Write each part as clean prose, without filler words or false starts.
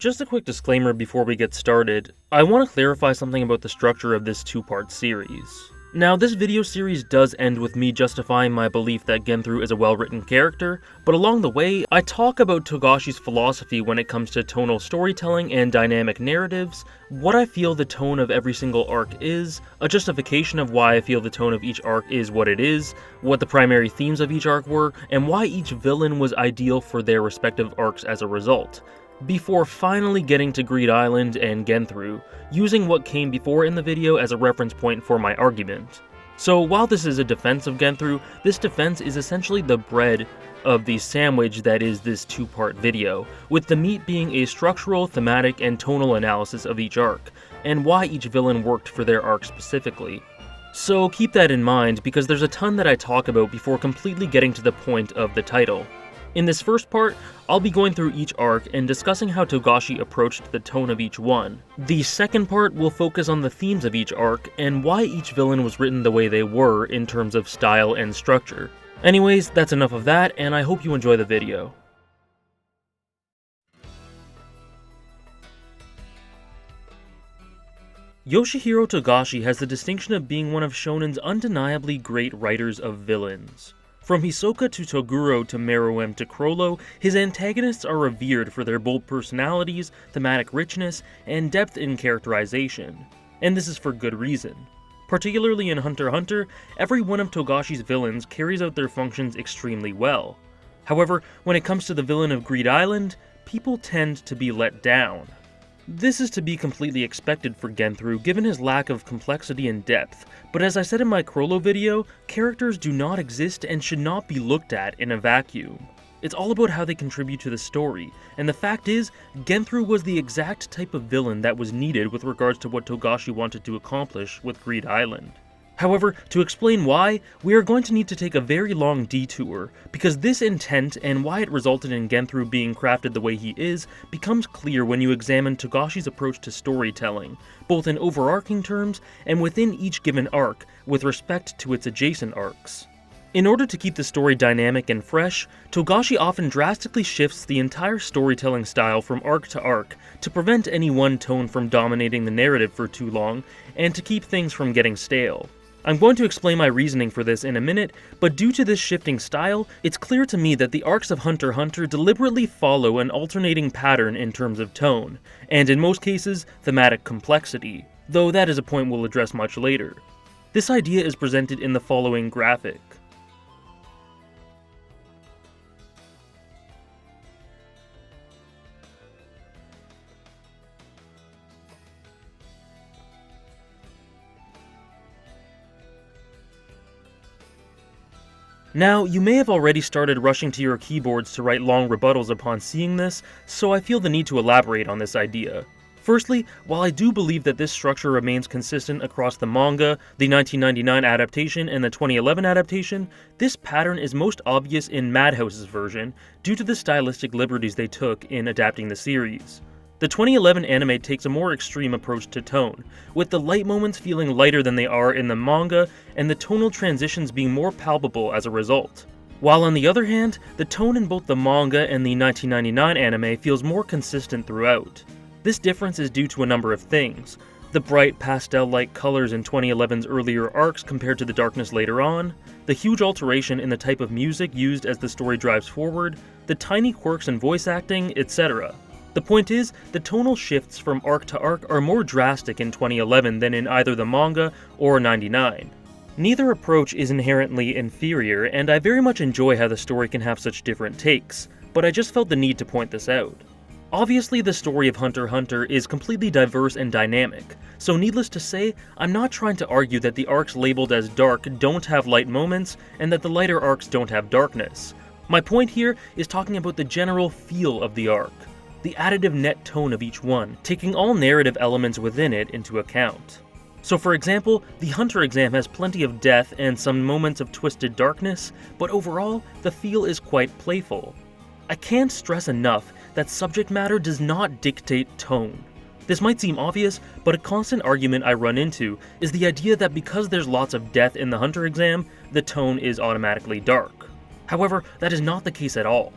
Just a quick disclaimer before we get started. I want to clarify something about the structure of this two-part series. Now, this video series does end with me justifying my belief that Genthru is a well-written character, but along the way, I talk about Togashi's philosophy when it comes to tonal storytelling and dynamic narratives, what I feel the tone of every single arc is, a justification of why I feel the tone of each arc is what it is, what the primary themes of each arc were, and why each villain was ideal for their respective arcs as a result, before finally getting to Greed Island and Genthru, using what came before in the video as a reference point for my argument. So while this is a defense of Genthru, this defense is essentially the bread of the sandwich that is this two-part video, with the meat being a structural, thematic, and tonal analysis of each arc, and why each villain worked for their arc specifically. So keep that in mind, because there's a ton that I talk about before completely getting to the point of the title. In this first part, I'll be going through each arc and discussing how Togashi approached the tone of each one. The second part will focus on the themes of each arc and why each villain was written the way they were in terms of style and structure. Anyways, that's enough of that, and I hope you enjoy the video. Yoshihiro Togashi has the distinction of being one of shonen's undeniably great writers of villains. From Hisoka to Toguro to Meruem to Chrollo, his antagonists are revered for their bold personalities, thematic richness, and depth in characterization. And this is for good reason. Particularly in Hunter x Hunter, every one of Togashi's villains carries out their functions extremely well. However, when it comes to the villain of Greed Island, people tend to be let down. This is to be completely expected for Genthru given his lack of complexity and depth, but as I said in my Chrollo video, characters do not exist and should not be looked at in a vacuum. It's all about how they contribute to the story, and the fact is, Genthru was the exact type of villain that was needed with regards to what Togashi wanted to accomplish with Greed Island. However, to explain why, we are going to need to take a very long detour, because this intent and why it resulted in Genthru being crafted the way he is becomes clear when you examine Togashi's approach to storytelling, both in overarching terms and within each given arc, with respect to its adjacent arcs. In order to keep the story dynamic and fresh, Togashi often drastically shifts the entire storytelling style from arc to arc to prevent any one tone from dominating the narrative for too long, and to keep things from getting stale. I'm going to explain my reasoning for this in a minute, but due to this shifting style, it's clear to me that the arcs of Hunter x Hunter deliberately follow an alternating pattern in terms of tone, and in most cases, thematic complexity, though that is a point we'll address much later. This idea is presented in the following graphic. Now, you may have already started rushing to your keyboards to write long rebuttals upon seeing this, so I feel the need to elaborate on this idea. Firstly, while I do believe that this structure remains consistent across the manga, the 1999 adaptation, and the 2011 adaptation, this pattern is most obvious in Madhouse's version, due to the stylistic liberties they took in adapting the series. The 2011 anime takes a more extreme approach to tone, with the light moments feeling lighter than they are in the manga, and the tonal transitions being more palpable as a result. While on the other hand, the tone in both the manga and the 1999 anime feels more consistent throughout. This difference is due to a number of things: the bright pastel-like colors in 2011's earlier arcs compared to the darkness later on, the huge alteration in the type of music used as the story drives forward, the tiny quirks in voice acting, etc. The point is, the tonal shifts from arc to arc are more drastic in 2011 than in either the manga or 99. Neither approach is inherently inferior, and I very much enjoy how the story can have such different takes, but I just felt the need to point this out. Obviously, the story of Hunter x Hunter is completely diverse and dynamic, so needless to say, I'm not trying to argue that the arcs labeled as dark don't have light moments, and that the lighter arcs don't have darkness. My point here is talking about the general feel of the arc, the additive net tone of each one, taking all narrative elements within it into account. So for example, the Hunter exam has plenty of death and some moments of twisted darkness, but overall, the feel is quite playful. I can't stress enough that subject matter does not dictate tone. This might seem obvious, but a constant argument I run into is the idea that because there's lots of death in the Hunter exam, the tone is automatically dark. However, that is not the case at all.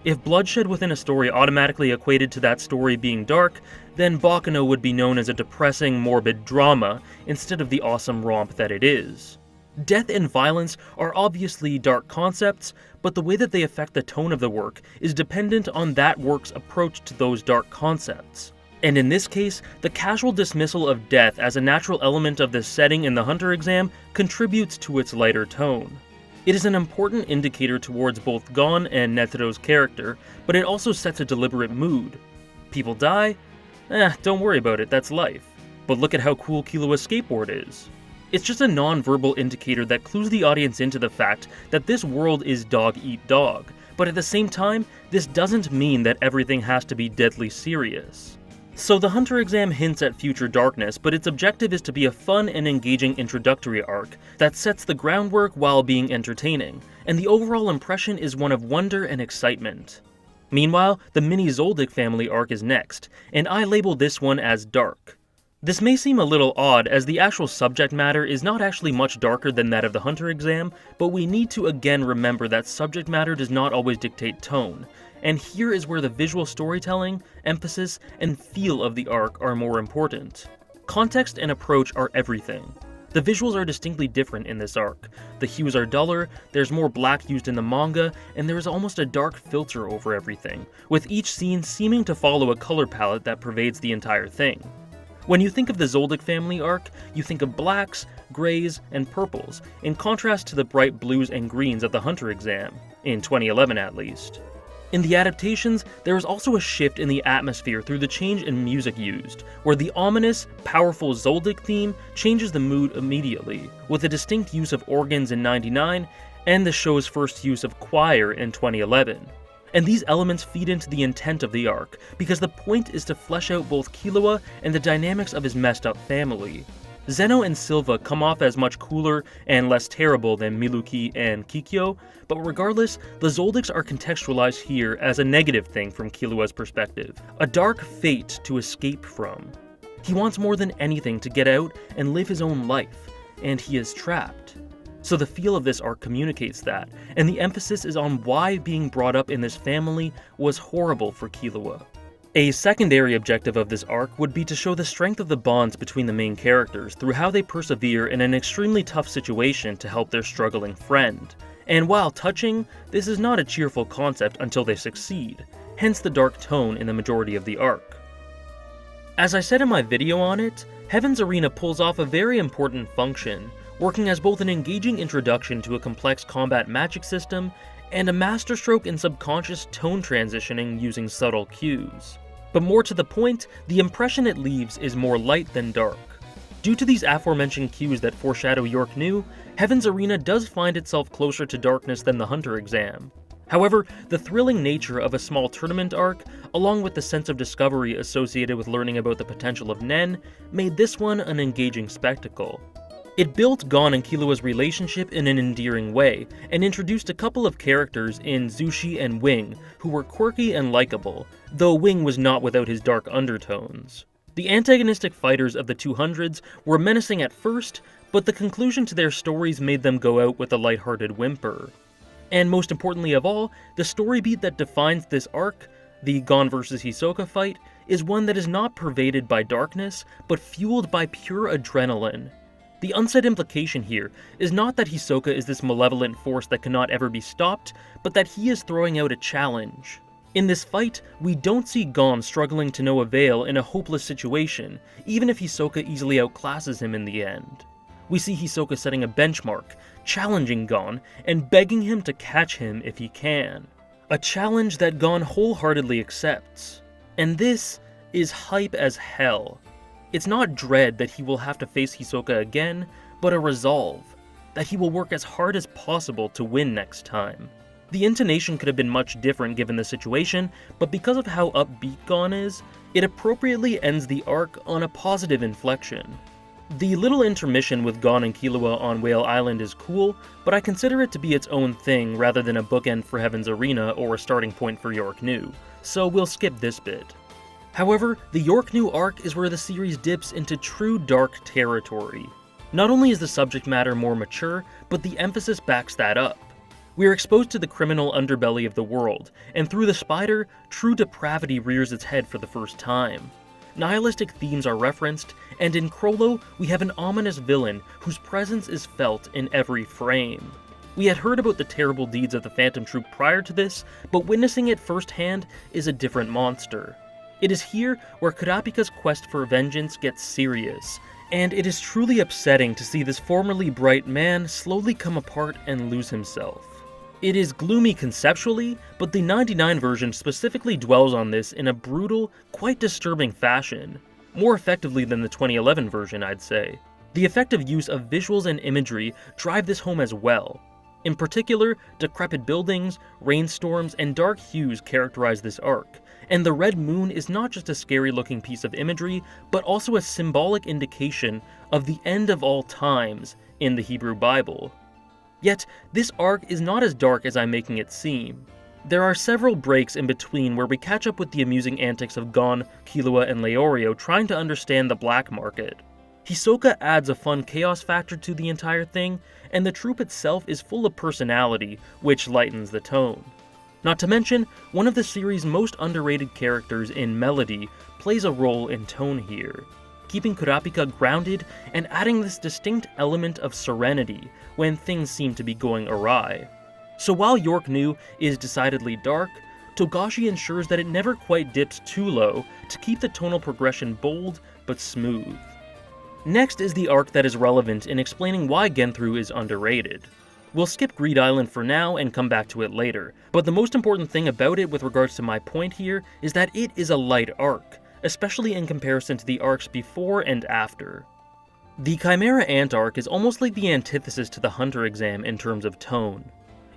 If bloodshed within a story automatically equated to that story being dark, then Baccano would be known as a depressing, morbid drama, instead of the awesome romp that it is. Death and violence are obviously dark concepts, but the way that they affect the tone of the work is dependent on that work's approach to those dark concepts. And in this case, the casual dismissal of death as a natural element of this setting in the Hunter exam contributes to its lighter tone. It is an important indicator towards both Gon and Netero's character, but it also sets a deliberate mood. People die? Don't worry about it, that's life. But look at how cool Killua's skateboard is. It's just a non-verbal indicator that clues the audience into the fact that this world is dog-eat-dog, but at the same time, this doesn't mean that everything has to be deadly serious. So the Hunter exam hints at future darkness, but its objective is to be a fun and engaging introductory arc that sets the groundwork while being entertaining, and the overall impression is one of wonder and excitement. Meanwhile, the mini Zoldyck family arc is next, and I labeled this one as dark. This may seem a little odd, as the actual subject matter is not actually much darker than that of the Hunter exam, but we need to again remember that subject matter does not always dictate tone, and here is where the visual storytelling, emphasis, and feel of the arc are more important. Context and approach are everything. The visuals are distinctly different in this arc. The hues are duller, there's more black used in the manga, and there is almost a dark filter over everything, with each scene seeming to follow a color palette that pervades the entire thing. When you think of the Zoldyck family arc, you think of blacks, grays, and purples, in contrast to the bright blues and greens of the Hunter exam, in 2011 at least. In the adaptations, there is also a shift in the atmosphere through the change in music used, where the ominous, powerful Zoldyck theme changes the mood immediately, with a distinct use of organs in 99, and the show's first use of choir in 2011. And these elements feed into the intent of the arc, because the point is to flesh out both Killua and the dynamics of his messed up family. Zeno and Silva come off as much cooler and less terrible than Miluki and Kikyo, but regardless, the Zoldicks are contextualized here as a negative thing from Killua's perspective, a dark fate to escape from. He wants more than anything to get out and live his own life, and he is trapped. So the feel of this arc communicates that, and the emphasis is on why being brought up in this family was horrible for Killua. A secondary objective of this arc would be to show the strength of the bonds between the main characters through how they persevere in an extremely tough situation to help their struggling friend. And while touching, this is not a cheerful concept until they succeed, hence the dark tone in the majority of the arc. As I said in my video on it, Heaven's Arena pulls off a very important function, working as both an engaging introduction to a complex combat magic system and a masterstroke in subconscious tone transitioning using subtle cues. But more to the point, the impression it leaves is more light than dark. Due to these aforementioned cues that foreshadow York New, Heaven's Arena does find itself closer to darkness than the Hunter exam. However, the thrilling nature of a small tournament arc, along with the sense of discovery associated with learning about the potential of Nen, made this one an engaging spectacle. It built Gon and Killua's relationship in an endearing way, and introduced a couple of characters in Zushi and Wing who were quirky and likable, though Wing was not without his dark undertones. The antagonistic fighters of the 200s were menacing at first, but the conclusion to their stories made them go out with a lighthearted whimper. And most importantly of all, the story beat that defines this arc, the Gon vs Hisoka fight, is one that is not pervaded by darkness, but fueled by pure adrenaline. The unsaid implication here is not that Hisoka is this malevolent force that cannot ever be stopped, but that he is throwing out a challenge. In this fight, we don't see Gon struggling to no avail in a hopeless situation, even if Hisoka easily outclasses him in the end. We see Hisoka setting a benchmark, challenging Gon, and begging him to catch him if he can. A challenge that Gon wholeheartedly accepts. And this is hype as hell. It's not dread that he will have to face Hisoka again, but a resolve, that he will work as hard as possible to win next time. The intonation could have been much different given the situation, but because of how upbeat Gon is, it appropriately ends the arc on a positive inflection. The little intermission with Gon and Killua on Whale Island is cool, but I consider it to be its own thing rather than a bookend for Heaven's Arena or a starting point for York New, so we'll skip this bit. However, the York New arc is where the series dips into true dark territory. Not only is the subject matter more mature, but the emphasis backs that up. We are exposed to the criminal underbelly of the world, and through the spider, true depravity rears its head for the first time. Nihilistic themes are referenced, and in Crollo, we have an ominous villain whose presence is felt in every frame. We had heard about the terrible deeds of the Phantom Troop prior to this, but witnessing it firsthand is a different monster. It is here where Kurapika's quest for vengeance gets serious, and it is truly upsetting to see this formerly bright man slowly come apart and lose himself. It is gloomy conceptually, but the 99 version specifically dwells on this in a brutal, quite disturbing fashion. More effectively than the 2011 version, I'd say. The effective use of visuals and imagery drive this home as well. In particular, decrepit buildings, rainstorms, and dark hues characterize this arc, and the red moon is not just a scary-looking piece of imagery, but also a symbolic indication of the end of all times in the Hebrew Bible. Yet, this arc is not as dark as I'm making it seem. There are several breaks in between where we catch up with the amusing antics of Gon, Killua, and Leorio trying to understand the black market. Hisoka adds a fun chaos factor to the entire thing, and the troop itself is full of personality, which lightens the tone. Not to mention, one of the series' most underrated characters in Melody plays a role in tone here, keeping Kurapika grounded and adding this distinct element of serenity when things seem to be going awry. So while York New is decidedly dark, Togashi ensures that it never quite dips too low to keep the tonal progression bold but smooth. Next is the arc that is relevant in explaining why Genthru is underrated. We'll skip Greed Island for now and come back to it later, but the most important thing about it with regards to my point here is that it is a light arc, especially in comparison to the arcs before and after. The Chimera Ant arc is almost like the antithesis to the Hunter exam in terms of tone.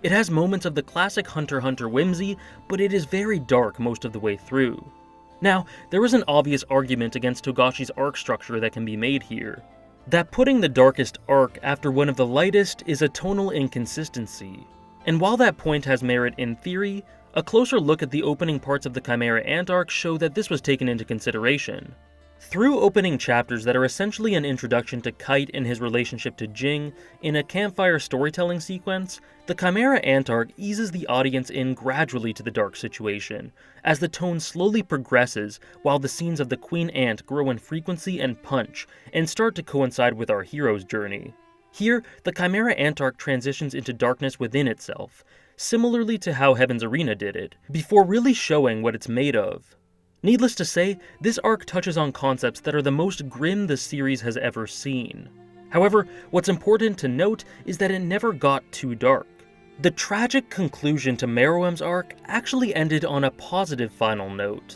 It has moments of the classic Hunter x Hunter whimsy, but it is very dark most of the way through. Now, there is an obvious argument against Togashi's arc structure that can be made here. That putting the darkest arc after one of the lightest is a tonal inconsistency. And while that point has merit in theory, a closer look at the opening parts of the Chimera Ant arc show that this was taken into consideration. Through opening chapters that are essentially an introduction to Kite and his relationship to Jing in a campfire storytelling sequence, the Chimera Ant arc eases the audience in gradually to the dark situation, as the tone slowly progresses while the scenes of the Queen Ant grow in frequency and punch, and start to coincide with our hero's journey. Here, the Chimera Ant arc transitions into darkness within itself, similarly to how Heaven's Arena did it, before really showing what it's made of. Needless to say, this arc touches on concepts that are the most grim the series has ever seen. However, what's important to note is that it never got too dark. The tragic conclusion to Meruem's arc actually ended on a positive final note.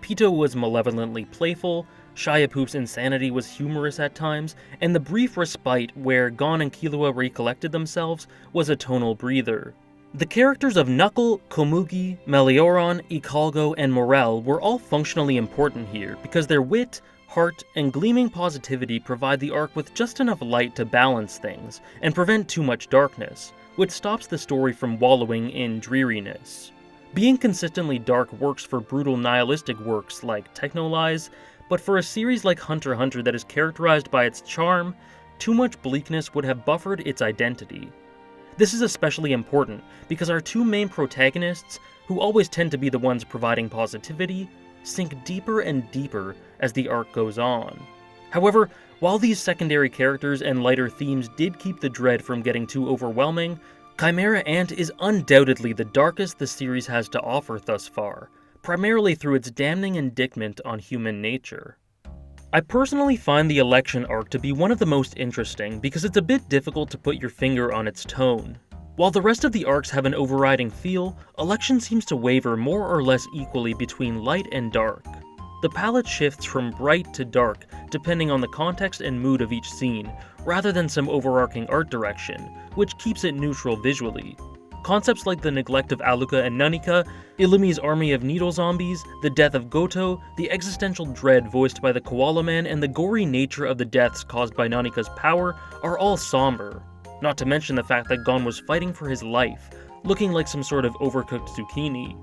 Pito was malevolently playful, Shiapoop's insanity was humorous at times, and the brief respite where Gon and Killua recollected themselves was a tonal breather. The characters of Knuckle, Komugi, Melioron, Ikalgo, and Morel were all functionally important here because their wit, heart, and gleaming positivity provide the arc with just enough light to balance things and prevent too much darkness, which stops the story from wallowing in dreariness. Being consistently dark works for brutal nihilistic works like Technolize, but for a series like Hunter x Hunter that is characterized by its charm, too much bleakness would have buffered its identity. This is especially important because our two main protagonists, who always tend to be the ones providing positivity, sink deeper and deeper as the arc goes on. However, while these secondary characters and lighter themes did keep the dread from getting too overwhelming, Chimera Ant is undoubtedly the darkest the series has to offer thus far, primarily through its damning indictment on human nature. I personally find the election arc to be one of the most interesting because it's a bit difficult to put your finger on its tone. While the rest of the arcs have an overriding feel, election seems to waver more or less equally between light and dark. The palette shifts from bright to dark depending on the context and mood of each scene, rather than some overarching art direction, which keeps it neutral visually. Concepts like the neglect of Aluka and Nanika, Illumi's army of needle zombies, the death of Goto, the existential dread voiced by the Koala Man, and the gory nature of the deaths caused by Nanika's power are all somber. Not to mention the fact that Gon was fighting for his life, looking like some sort of overcooked zucchini.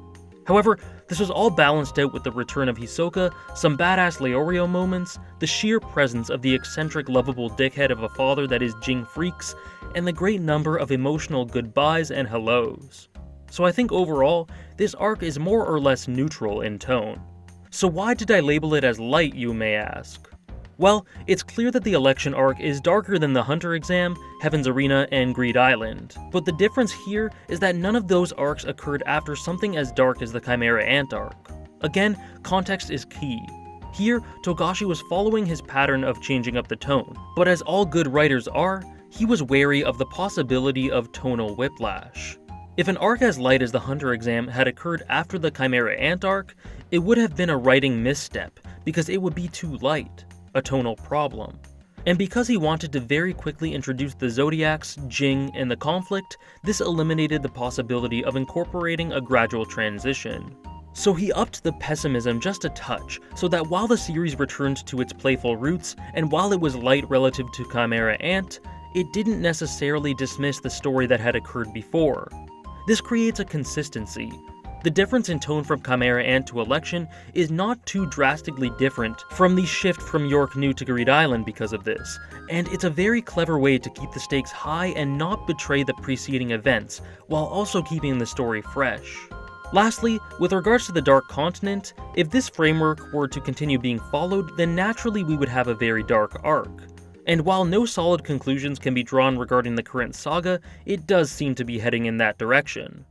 However, this was all balanced out with the return of Hisoka, some badass Leorio moments, the sheer presence of the eccentric lovable dickhead of a father that is Jing Freaks, and the great number of emotional goodbyes and hellos. So I think overall, this arc is more or less neutral in tone. So why did I label it as light, you may ask? Well, it's clear that the election arc is darker than the Hunter exam, Heaven's Arena, and Greed Island, but the difference here is that none of those arcs occurred after something as dark as the Chimera Ant arc. Again, context is key. Here, Togashi was following his pattern of changing up the tone, but as all good writers are, he was wary of the possibility of tonal whiplash. If an arc as light as the Hunter exam had occurred after the Chimera Ant arc, it would have been a writing misstep, because it would be too light. A tonal problem. And because he wanted to very quickly introduce the Zodiacs, Jing, and the conflict, this eliminated the possibility of incorporating a gradual transition. So he upped the pessimism just a touch, so that while the series returned to its playful roots, and while it was light relative to Chimera Ant, it didn't necessarily dismiss the story that had occurred before. This creates a consistency. The difference in tone from Chimera Ant to Election is not too drastically different from the shift from York New to Greed Island because of this, and it's a very clever way to keep the stakes high and not betray the preceding events, while also keeping the story fresh. Lastly, with regards to the Dark Continent, if this framework were to continue being followed, then naturally we would have a very dark arc. And while no solid conclusions can be drawn regarding the current saga, it does seem to be heading in that direction.